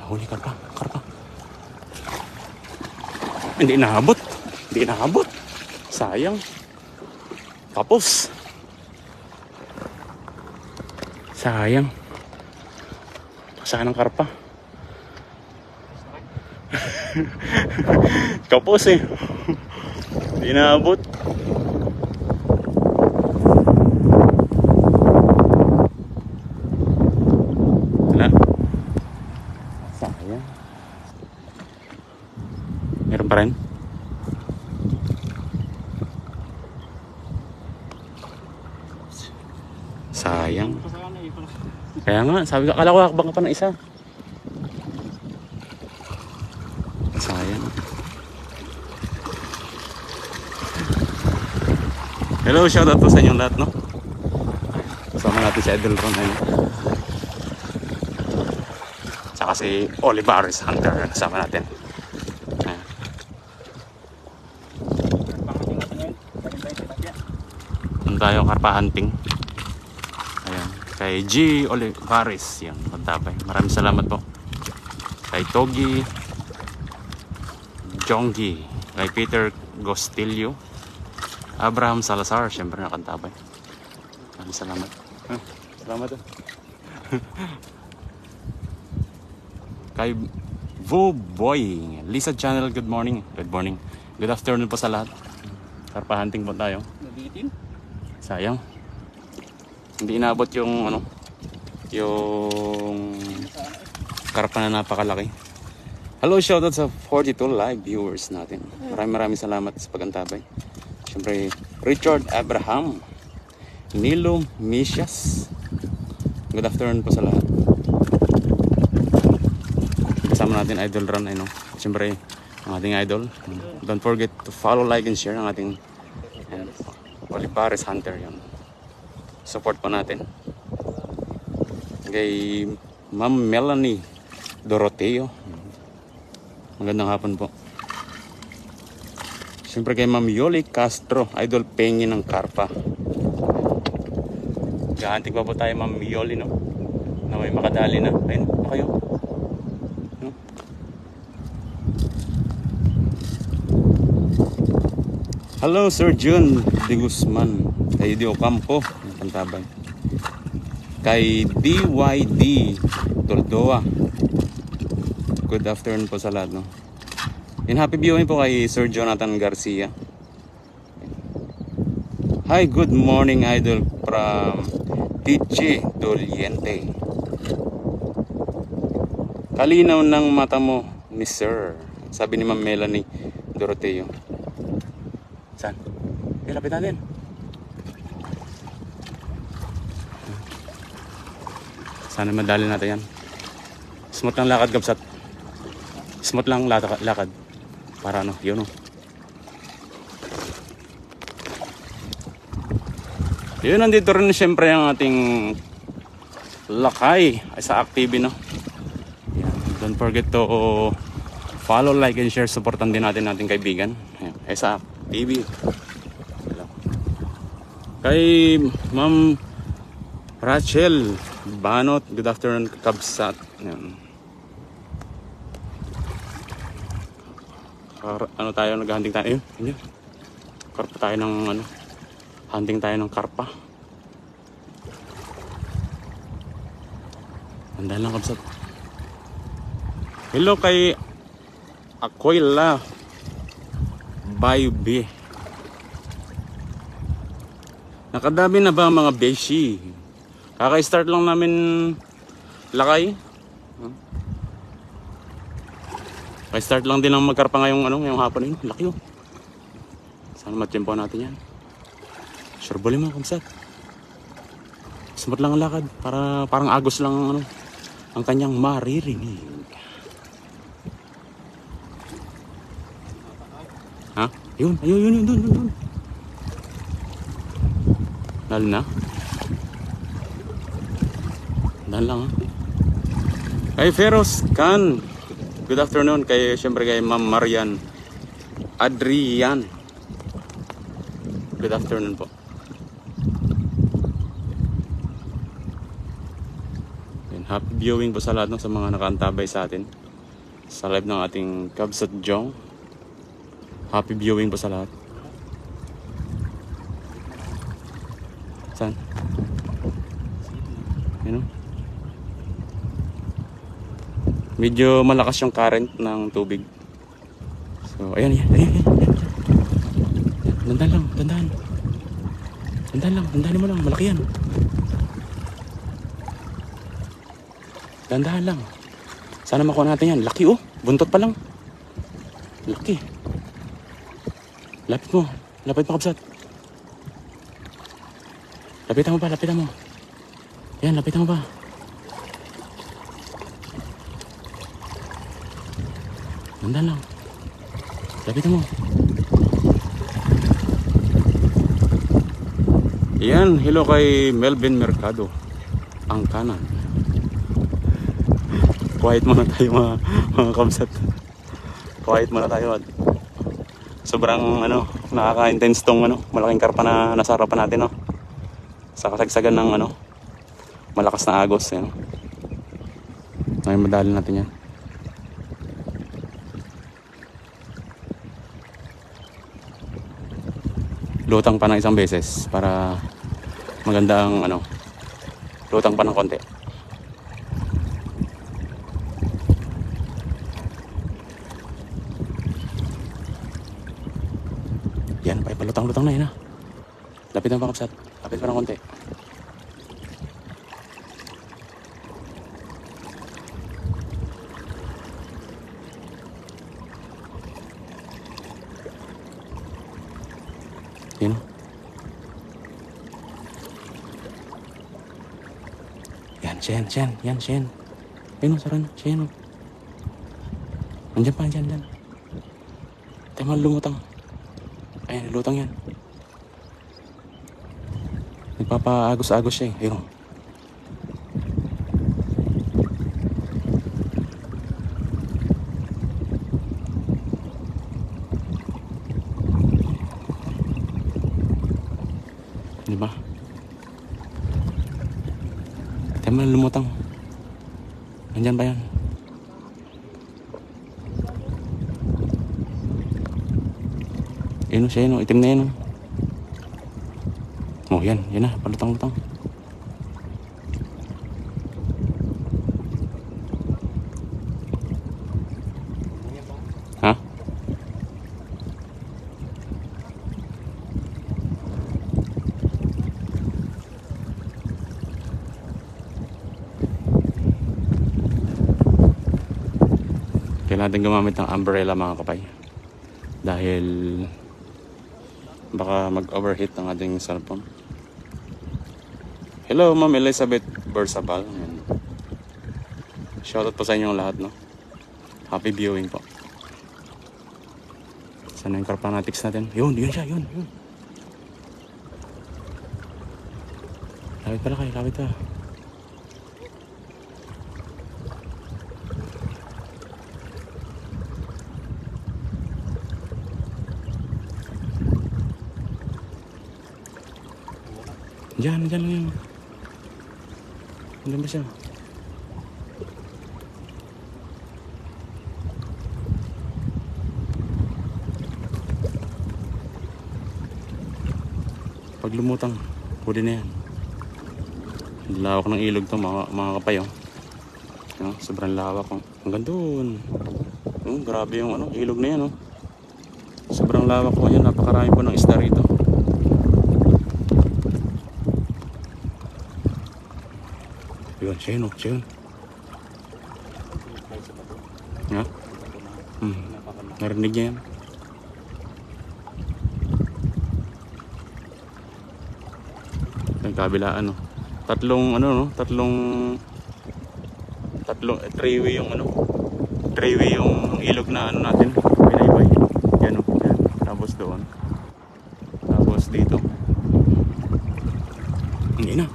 Huli karpa, karpa. Hindi naabot. Hindi naabot. Sayang. Tapos. Sayang. Saan ang karpa? Kapos eh. Hindi naabot. Wala. Sayang. Meron pa rin? Sayang. Kaya nga, sabi ko, akala ko hakbang ka pa ng isa. Sayang. Hello, shoutout po sa inyong lahat, no? Kasama natin si Idol Ron, ayun. Saka si Olivares Hunter, kasama natin. Ayan. Doon tayo karpa hunting. Ayan. Kay G. Olivares, yan, Pantabay. Maraming salamat po. Kay Togi Jonggi, kay Peter Gostilio, Abraham Salazar, syempre nakantabay. Maraming salamat. Salamat. Kay Boy, Lisa Channel, good morning. Good morning. Good afternoon po sa lahat. Karpa hunting po tayo. Sayang. Hindi inaabot yung ano, yung karpa na napakalaki. Hello, shoutout sa 42 live viewers natin. Maraming salamat sa pagantabay. Siyempre, Richard Abraham, Nilo Misias. Good afternoon po sa lahat. Kasama natin Idol Ron, ano. Siyempre, ang ating idol. Don't forget to follow, like, and share ang ating Olivares Hunter. Yun. Support po natin. Kay Ma'am Melanie Doroteo. Magandang hapon po. Siyempre kay Ma'am Yoli Castro, Idol Pengi ng Karpa. Gahantik pa po tayo Ma'am Yoli, no? Na may makadali na. Ayun, na kayo. No? Hello Sir Jun De Guzman, kay Dio Campo, Pantabay. Kay DYD Toldoa. Good afternoon po sa lahat, no? And happy viewing po kay Sir Jonathan Garcia. Hi, good morning idol from DJ Doliente. Kalinaw ng mata mo ni Sir, sabi ni Ma'am Melanie Doroteo. Saan? Lapit natin. Sana madali natin yan. Smooth lang lakad, Gabsat. Smooth lang lakad. Para ano, yun o. Yun, nandito rin siyempre ang ating lakay sa Active, no? Yan. Don't forget to follow, like, and share. Supportan din natin ating kaibigan. Yan. Sa Active. Kay Ma'am Rachel Banot, good afternoon, Kabsat. Yan. Ano tayo, naghahunting tayo. Ayun. Karpa tayo ng ano. Hunting tayo ng karpa. Andahan lang, Kabsat. Hello kay Aquila Bayubi. Nakadami na ba mga beshi? Kaka-start lang namin lakay. Kaka-start lang din ang magkarpa ngayong ano, ngayong hapon yun. Laki yun. Sana matiyempo natin yan. Sure bali mo, Kamsat. Smooth lang ang lakad. Parang agos lang ano, ang kanyang maririnig. Ha? Yun, yun. Lalo na. Dahan lang, ha? Kay Feroz Khan, good afternoon. Siyempre kay Ma'am Marian Adrian, good afternoon po. Yan. happy viewing po sa lahat ng sa mga nakaantabay sa atin sa live ng ating Cubs at Jong. Happy viewing po sa lahat. Saan? Yun, oh. Medyo malakas yung current ng tubig. So, ayan. Dandan lang, dandan. Dandahan mo lang, malaki yan. Dandahan lang. Sana makuha natin yan. Laki oh, buntot pa lang. Laki. Lapit mo kabsat. Lapitan mo. Yan, lapitan mo pa. Dandahan lang. Lapitan mo. Yan, hello kay Melvin Mercado. Ang kanan. Quiet muna tayo mga kabsat. Quiet muna tayo at sobrang nakaka-intense tong malaking karpa na nasa harapan natin, no. Sa kasagsagan ng malakas na agos, yan. Ngayon madali natin yan. Lutang pa ng isang beses para magandang lutang pa ng konti. Yan, palutang-lutang na yun, ha. Lapitan pa kapsat. Lapit pa ng konti. Yan. Yan, Shen. Ayun, saran. Shen. Andiyan pa, dyan. Tayo lumutang. Ayan, lutang yan. Nagpapaagos-agos siya eh. Ayun. Diba? Tayo lumutang. Andyan ba yan? Ayun siya, itim na yan. Oh, yan na, palutang-lutang. Ha? Kailangan natin gumamit ng umbrella, mga kapay. Dahil baka mag-overheat ang ating cellphone. Hello, Ma'am Elizabeth Bersabal. Shoutout po sa inyong lahat, no? Happy viewing po. Sana yung carpanatics natin. Yun siya. Lapit pala kayo, lapit pa. Diyan lang. Diyan ba siya? Pag lumutang, huli na yan. Lawak ng ilog to, mga kapay, oh. Sobrang lawak, oh. Hanggang doon. Grabe yung ilog na yan, oh. Sobrang lawak po yan. Napakarami po ng isda rito. Yun, siya yun. Ha? Narinig niya yan. Yung kabilaan, tatlong three-way yung ilog na natin, binaybay. Yan, yan. Tapos doon. Tapos dito. Hindi na.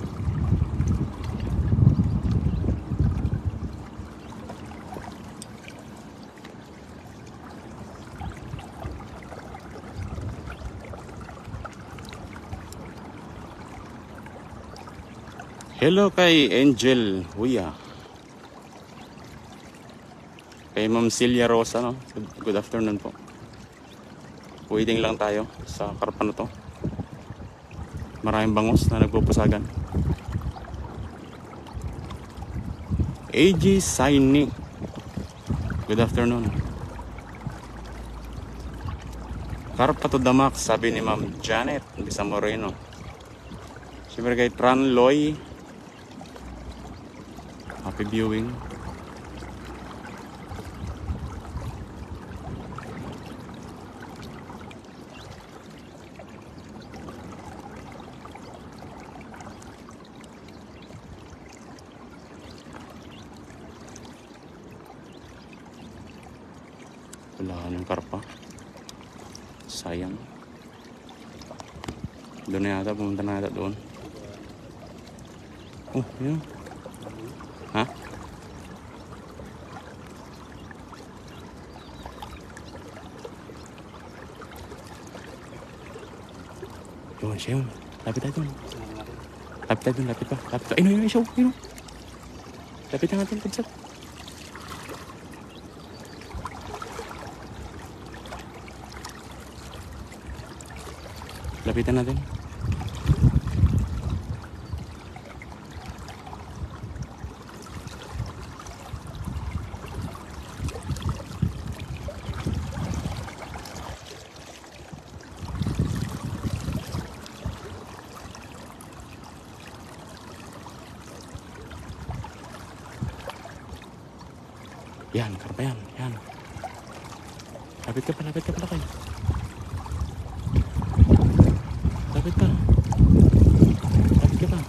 Hello kay Angel Huya. Kay Ma'am Celia Rosa, no? Good afternoon po. Waiting lang tayo sa karpa na to. Maraming bangos na nagpupusagan. AG Saini. Good afternoon. Karpa to the max, sabi ni Ma'am Janet Lisa Moreno. Siyempre kay Tran Loy. Happy viewing. Wala ng karpa. Sayang. Doon na yata, pumunta na yata doon. Oh, yun. Ha? Yun, siya yun. Lapit tayo doon. Lapit tayo doon, lapit pa. Lapit pa. Ayun, siya. Ayun. Lapit na natin, pagsat. Lapitan natin. Yan, karpa yan. Yan. Lapit ka pa kayo. Lapit ka. Lapit ka pa.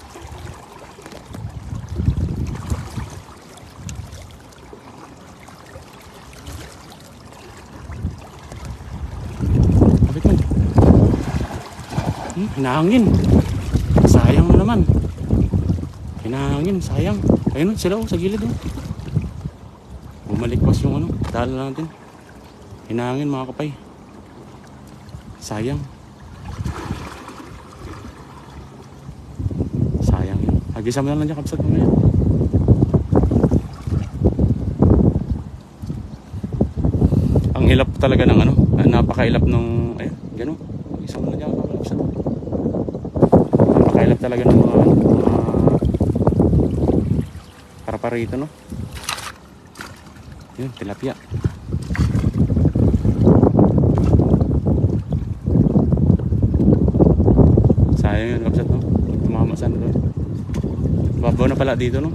Lapit ka. Hinahangin. Sayang na naman. Hinahangin, sayang. Ayun, sila sa gilid. Bumalikwas yung dala natin. Hinahangin mga kapay. Sayang. Agisa mo na lang dyan, kapsat mo yan. Ang hilap talaga ng napakailap ng, ayun, gano'n. Agisa mo na dyan, kapsat. Napakailap talaga ng mga karparito, no? Yun, tilapia. Sayang yun, kapsat, no? Tumama sana doon. Babaw na pala dito, no?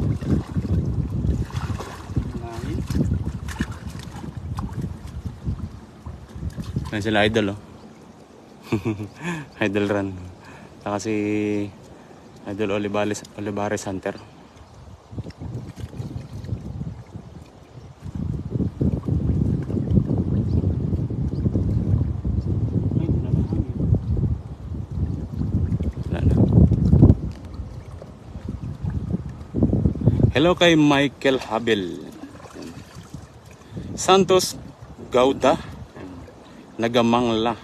Yan sila idol, oh. Idol run. Saka si Idol Olivares Hunter. Hello kay Michael Habel. Santos Gauda. Nagamangla.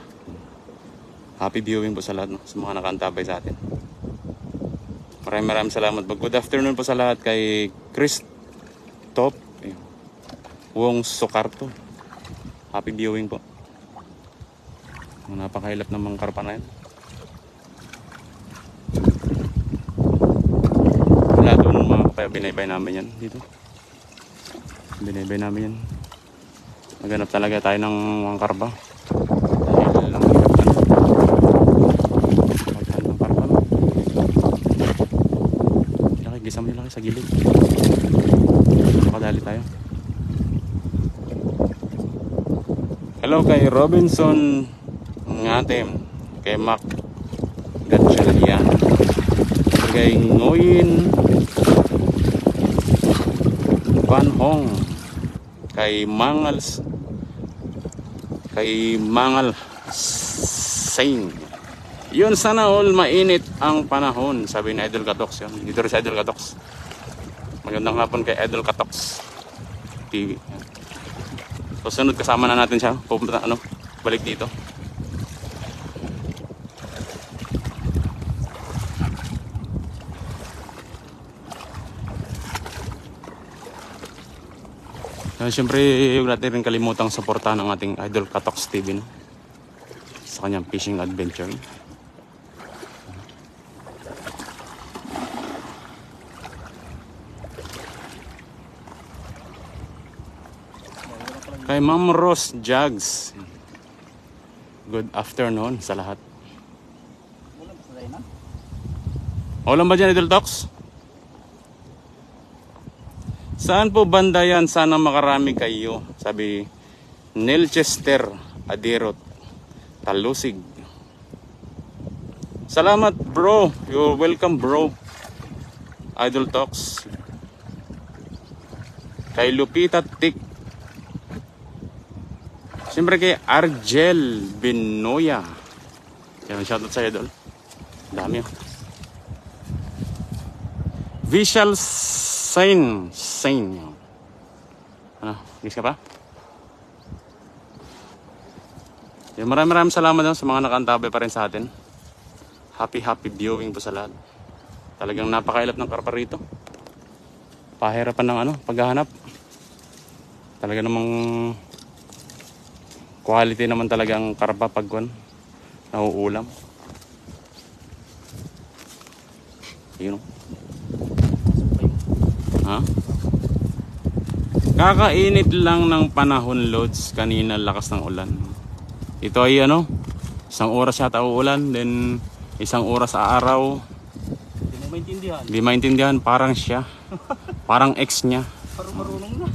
Happy viewing po sa lahat, no? Sa mga nakaantabay sa atin. Maraming salamat. Good afternoon po sa lahat kay Christoph Wong Socarto. Happy viewing po. Napakahilap ng mga karpa na yan. Wala doon mga kapaya, binaybay namin yan dito. Binaybay namin yan. Maghanap talaga tayo ng mga karpa. Dahil ang hirap na. Maghanap ng karpa, no? Laki, gisam nila sa gilid. Makadali tayo. Hello kay Robinson Ngatem. Kay Mac Gatchalian. Kay Ngoyin Van Hong, kay Mangal Sain. Yun, sana all mainit ang panahon, sabi ni Idol Katox. Yun, dito rin si Idol Katox. Magandang hapon kay Idol Katox TV. So sunod kasama na natin siya. Pupunta balik dito. Siyempre, huwag natin rin kalimutang suportahan ang ating idol Katox TV, no? Sa kanyang fishing adventure. Kay Ma'am Rose Jugs, good afternoon sa lahat. Ulam ba dyan, Idol Tox? Saan po banda yan? Sana makarami kayo. Sabi Nelchester Adirot Talusig. Salamat bro. You're welcome bro. Idol Talks. Kay Lupita Tik. Siyempre kay Argel Binoya. Yan, shoutout sa idol. Dami oh. Visual Sign. Ano? Gis ka pa? Yan, maraming salamat sa mga nakantabay pa rin sa atin. Happy viewing po sa lahat. Talagang napakailap ng karpa rito. Pahirapan ng paghahanap. Talaga namang quality naman talaga ang karpa pag nauulam. Yun. Ha? Kakainit lang ng panahon, Lods. Kanina lakas ng ulan. Ito ay isang oras yata uulan, then isang oras araw. Hindi maintindihan. Parang siya. Parang ex niya. Parang marunong na.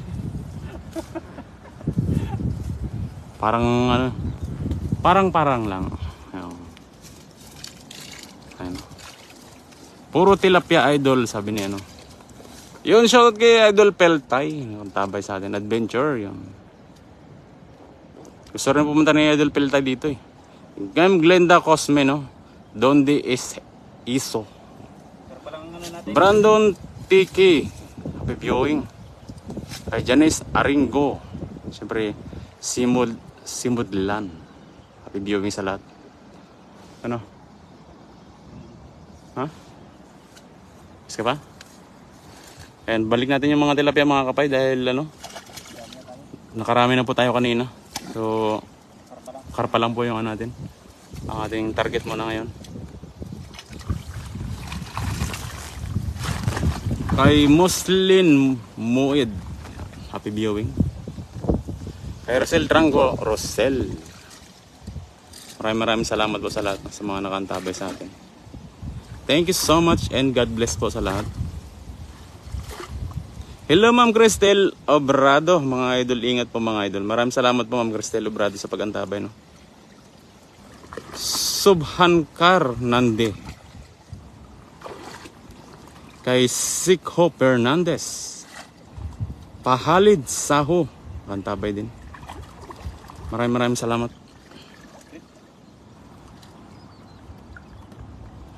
Parang lang. Ayun. Puro tilapia idol, sabi niya Yun, shoutout kay Idol Peltay. Yung tabay sa atin. Adventure. Yun. Gusto rin pumunta ni Idol Peltay dito Game Glenda Cosme, Donde is Iso. Brandon Tiki. Happy viewing. Kay Janice Aringo. Siyempre, Simudlan. Happy viewing sa lahat. Ano? Ha? Is ka pa? And balik natin yung mga tilapia mga kapay dahil nakarami na po tayo kanina. So karpa lang po yung natin. Ang ating target muna ngayon. Kay Muslin Muid. Happy viewing. Kay Rosel Trango. Rosel. Maraming salamat po sa lahat sa mga nakantabay sa atin. Thank you so much and God bless po sa lahat. Hello Ma'am Cristel Obrado, mga idol, ingat po mga idol. Maraming salamat po Ma'am Cristel Obrado sa pagantabay Subhankar Nande. Kay Sikho Fernandez. Pahalid Saho, pagantabay din. Maraming salamat.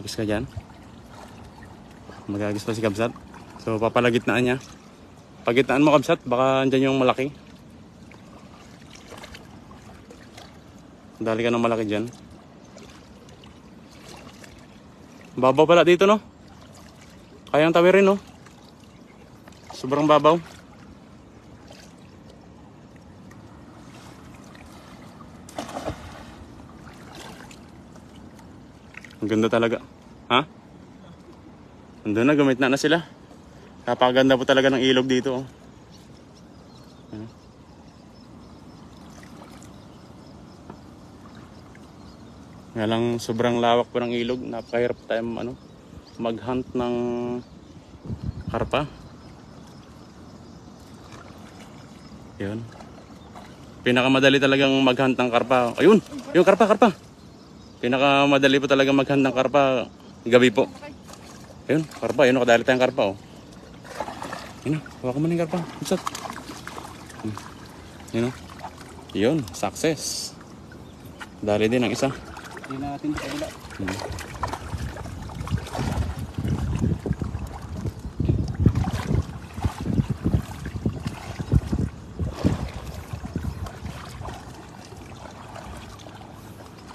Agis ka dyan. Magagis pa si Kabsat. So papalagitnaan niya. Pagitnaan mo Kabsat, baka andyan yung malaki. Dali ka ng malaki dyan. Babaw pala dito Kayang tawirin Sobrang babaw. Ang ganda talaga. Ha? Andun na, gamit na sila. Napakaganda po talaga ng ilog dito. Nga lang sobrang lawak po ng ilog. Napakahirap tayo mag-hunt ng karpa. Yun. Pinakamadali talagang mag-hunt ng karpa. Ayun! Yung karpa! Pinakamadali po talagang mag-hunt ng karpa gabi po. Ayun, karpa. Ayun, nakadali tayong karpa Yun, hawakan mo na yung karpa. Upsat. Yun, success. Dali din ang isa. Hindi na natin sa kabila.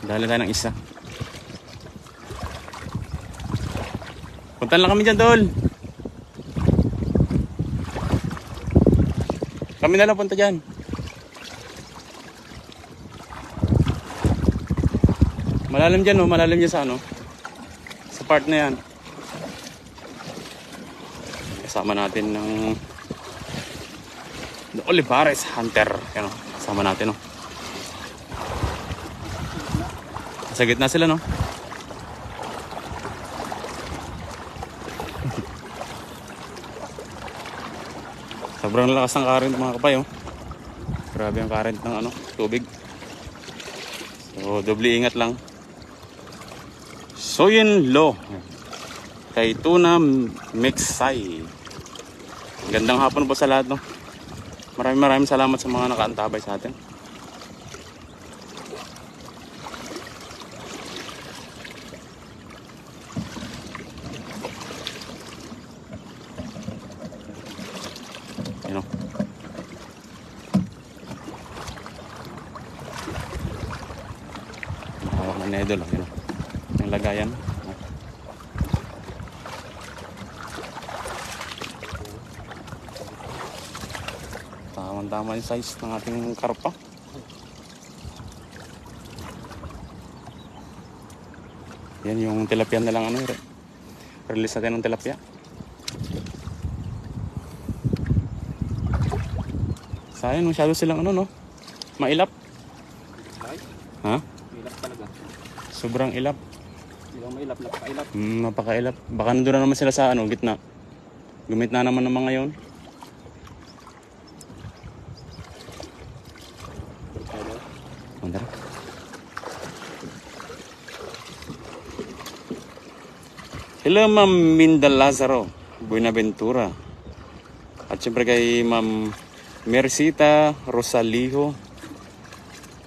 Dali tayo ng isa. Puntan lang kami dyan, tol. Kami na lang punta dyan. Malalim dyan, oh. Malalim dyan sa ano. Sa part na yan. Kasama natin ng The Olivares Hunter. Yan, oh. Kasama natin, oh. Sa gitna sila, no? Sobrang lakas ng current mga kapay, oh. Grabe ang current ng ano, tubig. So, doble ingat lang. Soyen Lo kay Tuna Mixay. Gandang hapon po sa lahat, no? Maraming salamat sa mga nakaantabay sa atin. Yan, oh. Hawak na needle, oh. Yan, oh. Yung lagayan. Tama yung size ng ating karpa. Yan yung tilapia na lang, ano, release natin ng tilapia. Sayang, masyado silang ano, no? Mailap. Ay, Ha? ilap talaga. Sobrang ilap. Hindi lang mailap, napakailap. Napakailap. Baka nandun na naman sila sa ano, gitna. Gumit na naman ng mga yon. Mandar. Hello, Ma'am Minda Lazaro Buenaventura. At syempre kay Ma'am Mercita Rosalijo.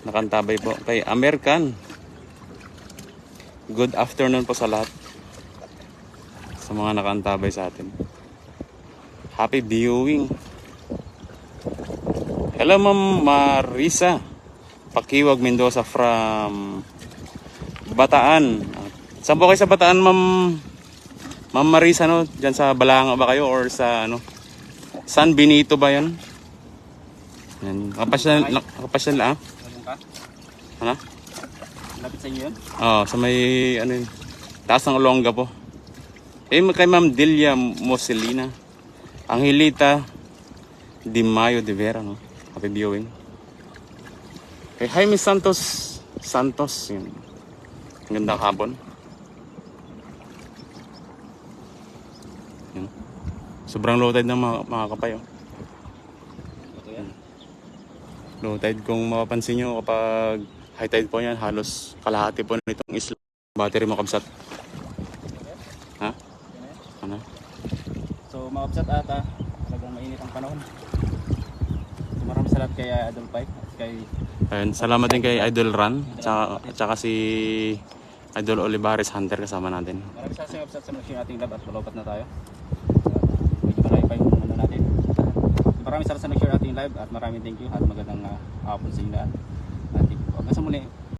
Nakantabay po. Kay American. Good afternoon po sa lahat. Sa mga nakantabay sa atin. Happy viewing. Hello, Ma'am Marisa Pakiwag Mendoza from Bataan. Saan po kayo sa Bataan, Ma'am Marisa, no? Diyan sa Balanga ba kayo or sa ano? San Benito ba 'yan? Yan. Nakapasyal na, ah. Ano ka? Ano? Lapit sa inyo yun? Oh, sa may ano yun, taas ng Olonga po. Kay Ma'am Delia Moselina. Angelita Di Mayo de Vera, no? Happy viewing. Kay Jaime Santos yun. Gandang hapon. Yun. Sobrang low tide ng mga kapay, oh. Ito yan. Low tide, kung mapapansin nyo kapag high tide po yan, halos kalahati po nitong isla. Battery makabsat. Ha? Ano? So maabsat ata, talagang mainit ang panahon. So, maraming salamat kay Idol Pike at kay Ayun, salamat din kay Idol Ran at saka si Idol Olivares Hunter kasama natin. maraming salamat sa machine ating lab at malopat na tayo. Medyo marami pa yung ano natin. Maraming salamat sa nag-share ating live at maraming thank you at magandang hapon sa inyo lahat. At thank you. Hanggang sa muli.